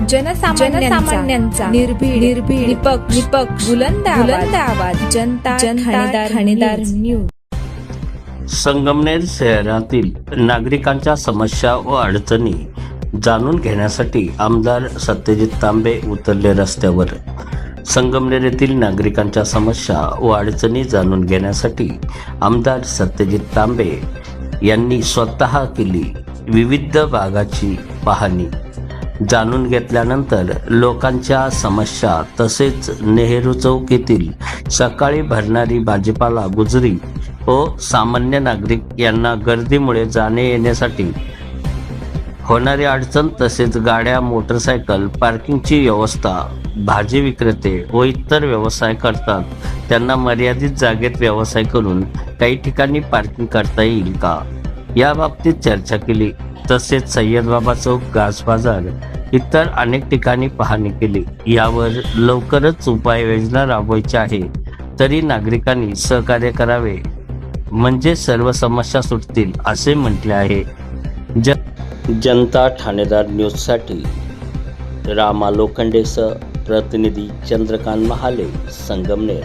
जनसामान्यांचा निर्भीड निपक्ष बुलंद आवाज जनता ठाणेदार न्यूज। संगमनेर शहरातील नागरिकांच्या समस्या व अडचणी जाणून घेण्यासाठी आमदार सत्यजित तांबे उतरले रस्त्यावर। संगमनेर येथील नागरिकांच्या समस्या व अडचणी जाणून घेण्यासाठी आमदार सत्यजित तांबे यांनी स्वतः केली विविध भागाची पाहणी। जाणून घेतल्यानंतर लोकांच्या समस्या तसेच नेहरू चौक येथील सकाळी भरणारी भाजीपाला गुजरी व सामान्य नागरिक यांना गर्दीमुळे जाणे येण्यासाठी होणारी अडचण तसेच गाड्या मोटरसायकल पार्किंगची व्यवस्था, भाजी विक्रेते व इतर व्यवसाय करतात त्यांना मर्यादित जागेत व्यवसाय करून काही ठिकाणी पार्किंग करता येईल का या बाबतीत चर्चा केली। तसेच सय्यदबाबा चौक, गास बाजार इतर अनेक ठिकाणी पाहणी केली। यावर लवकरच उपाययोजना राबवायची आहे तरी नागरिकांनी सहकार्य करावे म्हणजे सर्व समस्या सुटतील असे म्हटले आहे। जनता ठाणेदार न्यूजसाठी रामा लोखंडेसह प्रतिनिधी चंद्रकांत महाले, संगमनेर।